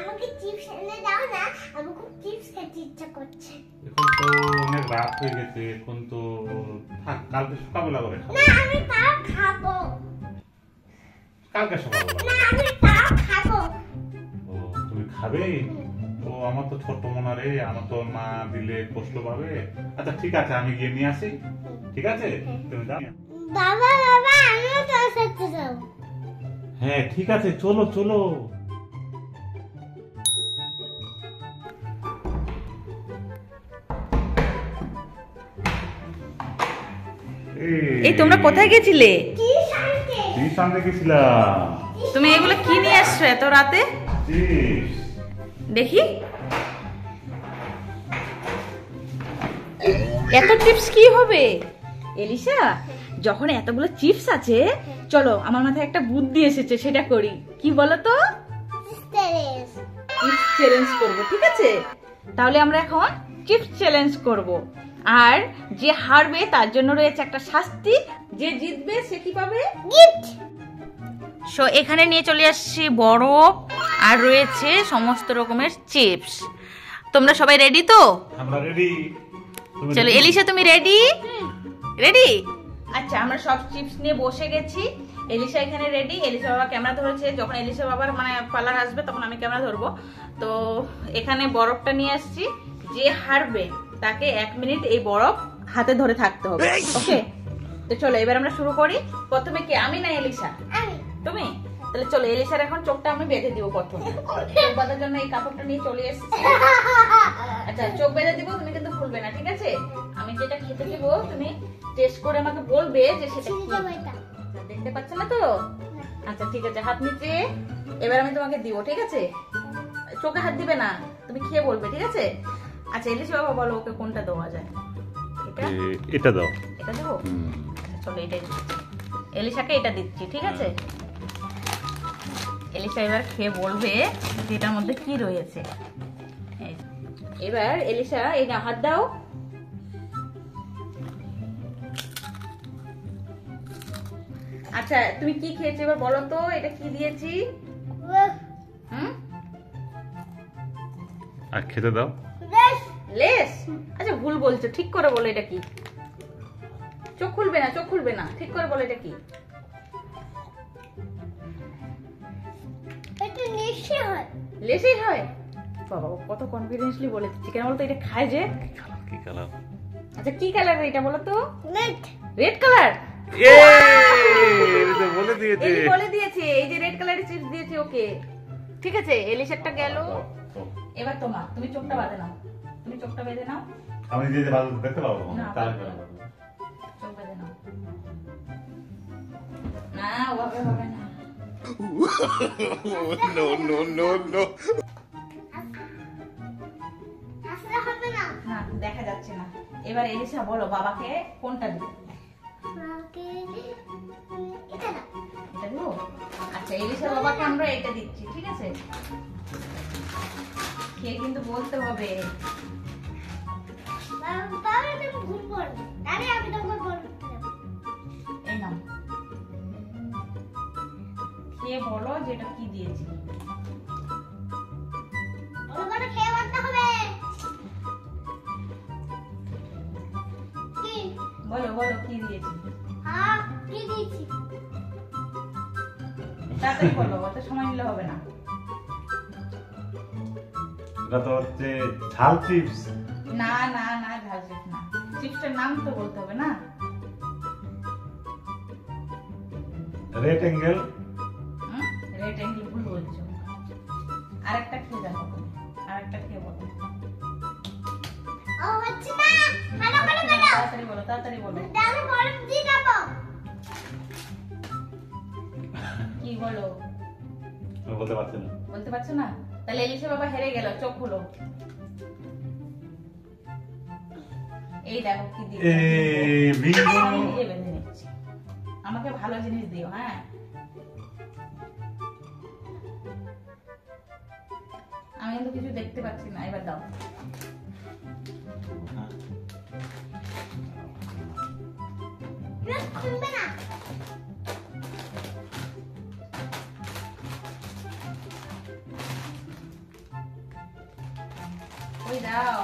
আমাকে চিপস এনে দাও না, আমি খুব চিপস খেতে ইচ্ছা করছে। এখন তো অনেক রাত হয়ে গেছে, এখন তো থাক, কালকে সকালবেলা করে খাবো। না আমি তাও খাবো। কালকে সকালবেলা? না আমি তাও খাবো। ও তুমি খাবে? ও আমার তো ছোট মনে রে, আমার তো মা দিলে কষ্ট পাবে। আচ্ছা ঠিক আছে, আমি গিয়ে নিয়ে আসি। ঠিক আছে, তুমি যাও। বাবা বাবা আমিও তোর সাথে যাব। হ্যাঁ ঠিক আছে, চলো চলো। এই তোমরা কোথায় গেছিলে? কি সামনে গেছিলাম? তুমি এগুলো কি নিয়ে আসছো এত রাতে? দেখি এত চিপস কি হবে এলিসা? যখন এতগুলো চিপস আছে, চলো আমার মাথায় একটা বুদ্ধি এসেছে, সেটা করি। কি বলো তো? চিপস চ্যালেঞ্জ করবো, ঠিক আছে? তাহলে আমরা এখন চিপস চ্যালেঞ্জ করব, আর যে হারবে তার জন্য রয়েছে একটা শাস্তি, যে জিতবে সে কি পাবে? গিফট। সো এখানে নিয়ে চলে আসছি বরফ, আর রয়েছে সমস্ত রকমের চিপস। তোমরা সবাই রেডি তো? আমরা রেডি। চলো এলিসা, তুমি রেডি? রেডি? আচ্ছা, আমরা সব চিপস নিয়ে বসে গেছি। এলিসা এখানে রেডি। এলিসা বাবা ক্যামেরা ধরেছে, যখন এলিসা বাবার মানে পালার আসবে তখন আমি ক্যামেরা ধরবো। তো এখানে বরফটা নিয়ে আসছি, যে হারবে তাকে 1 মিনিট এই বরফ হাতে ধরে থাকতে হবে, ওকে? তো চলো এবার আমরা শুরু করি। প্রথমে কে, আমি না এলিসা? আমি। তুমি? তাহলে চলো, এলিসার এখন চোখটা আমি বেঁধে দিব। প্রথমে চোখ বাঁধার জন্য এই কাপড়টা নিয়ে চলে এসেছি। আচ্ছা, চোখ বেঁধে দিব, তুমি কিন্তু খুলবে না, ঠিক আছে? আমি যেটা খেতে দিব তুমি টেস্ট করে আমাকে বলবে যে সেটা কি। দেখতে পাচ্ছ না তো? আচ্ছা ঠিক আছে, হাত নিচে। এবার আমি তোমাকে দিব, ঠিক আছে? চোখে হাত দিবে না, তুমি খেয়ে বলবে, ঠিক আছে? আচ্ছা এলিসা বাবা বলো ওকে কোনটা দেওয়া যায়? এটা দাও। এটা দেবো? চলো এটাই দিচ্ছি, এলিসাকে এটা দিচ্ছি, ঠিক আছে? এলিসা এবার খেয়ে বলবে যে এটার মধ্যে কি রয়েছে। এবার এলিসা এই না, হাত দাও। আচ্ছা তুমি কি খেয়েছো এবার বলো তো, এটা কি দিয়েছি? আর খেতে দাও। লেস? আচ্ছা ভুল বলছো, ঠিক করে বলো এটা কি। চোখ খুলবে না, চোখ খুলবে না, ঠিক করে বলো এটা কি। এটা নেশে হয়। লেসই হয়? বাবা কত কনফিডেন্সলি বলে দিচ্ছি, কেন বলতো? এটা খায় যে। কি কালার? আচ্ছা কি কালার এটা বলো তো? রেড। Red colour? এটা বলে দিয়েছে। এই বলে দিয়েছে, এই যে রেড কালারের চিপস দিয়েছে ওকে, ঠিক আছে? এলিসারটা গেল। এবার তোমার, তুমি চোখটা বাঁধে নাও, তুমি চোখটা বেঁধে নাও। আমি যে যে বাজু দেখতে পাবো না, তার চোখ বেঁধে নাও। না ওভাবে হবে না। No no no no. আসলে হবে না। না দেখা যাচ্ছে না। এবার এলিসা বলো বাবাকে কোনটা দিবে? আমাকে এটা দাও। এটা দিব? আচ্ছা এলিসা বাবাকে আমরা এটা দিচ্ছি, ঠিক আছে? খেয়ে কিন্তু বলতে হবে। বাবা তুমি ভুল বলবে, আরে আমি তোমাকে বলবো। এই নাও, খেয়ে বলো যে এটা কি দিয়েছি। ওগুলো খেয়ে বলতে হবে। কি? বলো বলো কি দিয়েছি। হ্যাঁ কি দিয়েছি? তাড়াতাড়ি বলো, অত সময় নিলে হবে না। এটা তো হচ্ছে ঝাল চিপস। না না না, ঝাল চিপস না। চিপসটার নাম তো বলতে হবে না। Red angle. রেড অ্যাঙ্গেল ভুল বলছো। আরেকটা খেয়ে দেখো তুমি, আরেকটা খেয়ে বলো। ও হচ্ছে না, ভালো করে বলো। তাড়াতাড়ি বলো, তাড়াতাড়ি বলো। আমি বরফ দিয়ে দেবো। কি বলো? তুমি বলতে পারছো না। বলতে পারছো না? তাহলে এলিসা বাবা হেরে গেল, চোখ খুলো। এই দেখো কি দিয়েছি। আমি নিজে বেঁধে নিচ্ছি। আমাকে ভালো জিনিস দিও, হ্যাঁ? আমি কিন্তু কিছু দেখতে পাচ্ছি না, এবার দাও। খুলবে না। দাও।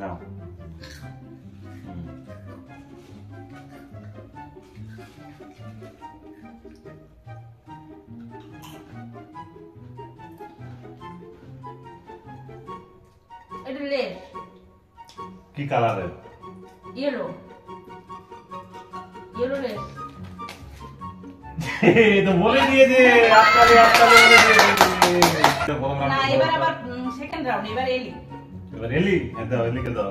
নাও। এটা রেড, কি কালারের? Yellow, yellow red. এই তো বলে দিয়েছে, আজকালে বলে দিয়েছে। না, এবার আবার সেকেন্ড রাউন্ড, এবার এলি। এবার এলি, দাও এলিকে দাও।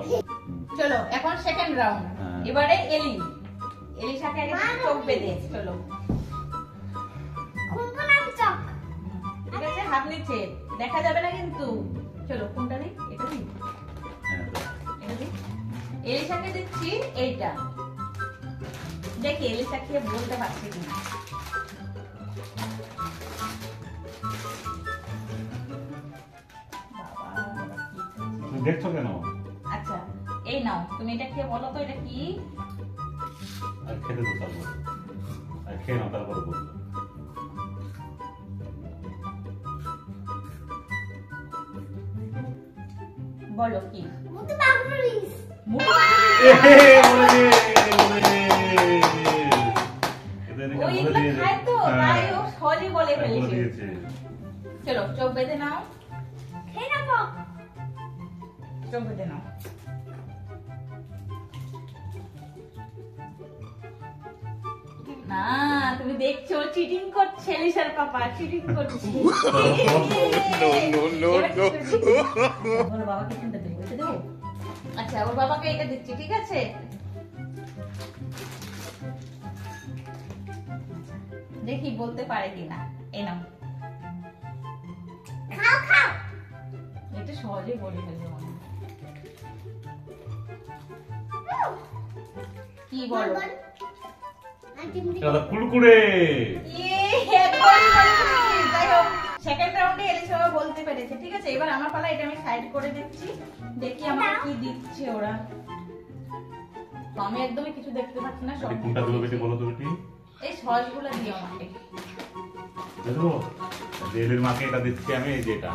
চলো এখন সেকেন্ড রাউন্ড, হ্যাঁ। এবারে এলি। এলির সাথে আগে চোখ বেঁধে, চলো খুলবো না আমি চোখ। ঠিক আছে, হাত নিচে দেখা যাবে না কিন্তু। চলো কোনটা দিই? এটা দিই, হ্যাঁ, দাও। এটা দিই। এলিশাকে দিচ্ছি এইটা, দেখি এলিশা খেয়ে বলতে পারছে কিনা। বাবা, তুমি দেখছো কেন? আচ্ছা এই নাও, তুমি এটা খেয়ে বলো তো এটা কি? আর খেতে তো তারপর, আর খেয়ে নাও তারপরে বলবো। বলো কি? মুতু বাবুরিস। মুড়ি। ও এগুলো খায় তো, তাই ও সহজে বলে ফেলেছে। চলো চোখ বেঁধে নাও, খেয়ে নেবো। চোখ বেঁধে নাও। না তুমি দেখছো চিটিং করছে, এলিশার পাপা চিটিং করছে। ওর বাবাকে কোনটা দেবো? এটা দেবো? আচ্ছা ওর বাবাকে এটা দিচ্ছি, ঠিক আছে? দেখি বলতে পারে কিনা। এই নাও, খাও খাও। এটা সহজেই বলে ফেলবে মনে হয়। কি বলো? বল। আন্টি মুড়ি। চলো কুড়কুড়ে। একবারই বলে ফেলেছি। যাই হোক, সেকেন্ড রাউন্ডে এলিশা বাবা বলতে পেরেছে, ঠিক আছে? এবার আমার পালা, এটা আমি সাইড করে দিচ্ছি, দেখি আমাকে কি দিচ্ছে ওরা। তো আমি একদমই কিছু দেখতে পাচ্ছি না, সব কোনটা দেবো বেটি বলো তো বেটি? এই সসগুলো দিও আমাকে। দেখো এলির মাকে এটা দিচ্ছি আমি, এই যে এটা।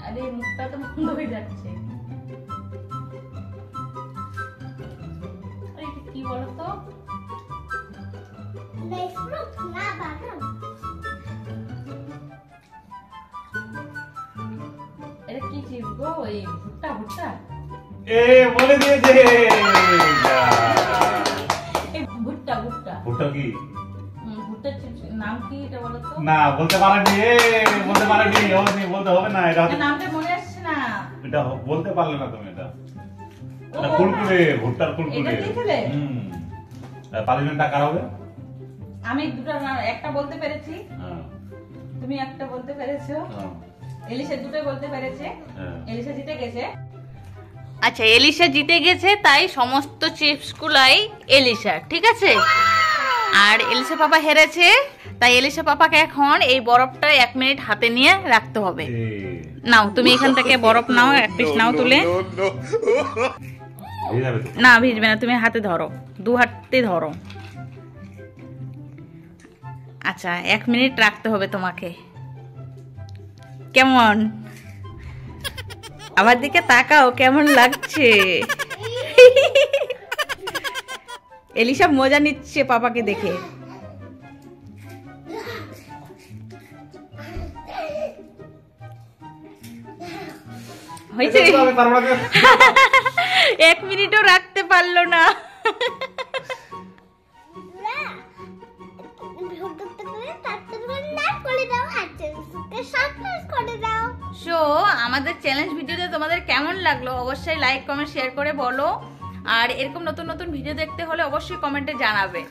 আরে মুখটা তো বন্ধ হয়ে যাচ্ছে। আরে এটা কি বলতো? লেস ফ্রুট না বাদাম। এটা কি চিপস গো? এই ভুট্টা ভুট্টা? এ বলে দিয়েছে। এই ভুট্টা ভুট্টা। ভুট্টা কি? ভুট্টা চিপস নাম কি এটা বলো তো? না বলতে পারেনি, বলতে পারেনি, বলতে হবে না। এটা এটা নামটা মনে আসছে না। এটা বলতে পারলে না তুমি। এটা ও, এটা কুড়কুড়ে, ভুট্টার কুড়কুড়ে। এটা দিয়েছিলে? পানিশমেন্টটা কার হবে? আমি দুটো একটা বলতে পেরেছি, হ্যাঁ, তুমি একটা বলতে পেরেছো, হ্যাঁ, এলিশা দুটো বলতে পেরেছে, হ্যাঁ। এলিশা জিতে গেছে। আচ্ছা এলিশা জিতে গেছে, তাই সমস্ত চিপস গুলাই এলিশার, ঠিক আছে? আর এলিশা পাপা হেরেছে, তাই এলিশা পাপাকে এখন এই বরফটা 1 মিনিট হাতে নিয়ে রাখতে হবে। নাও তুমি এখান থেকে বরফ নাও, এক পিস নাও তুলে। ভিজে যাবে তো। না ভিজবে না, তুমি হাতে ধরো, 2 হাতে ধরো। আচ্ছা 1 মিনিট রাখতে হবে তোমাকে। কেমন? আমার দিকে তাকাও, কেমন লাগছে? এলিশা মজা নিচ্ছে পাপাকে দেখে। হয়েছে? এটা তো আমি পারবো না। 1 মিনিটও রাখতে পারলো না। ভিডিওটা করে তাড়াতাড়ি লাইক করে দাও আর চ্যানেলকে সাবস্ক্রাইব করে দাও। সো আমাদের চ্যালেঞ্জ ভিডিওটা তোমাদের কেমন লাগলো অবশ্যই লাইক কমেন্ট শেয়ার করে বলো, আর এরকম নতুন নতুন ভিডিও দেখতে হলে অবশ্যই কমেন্টে জানাবে।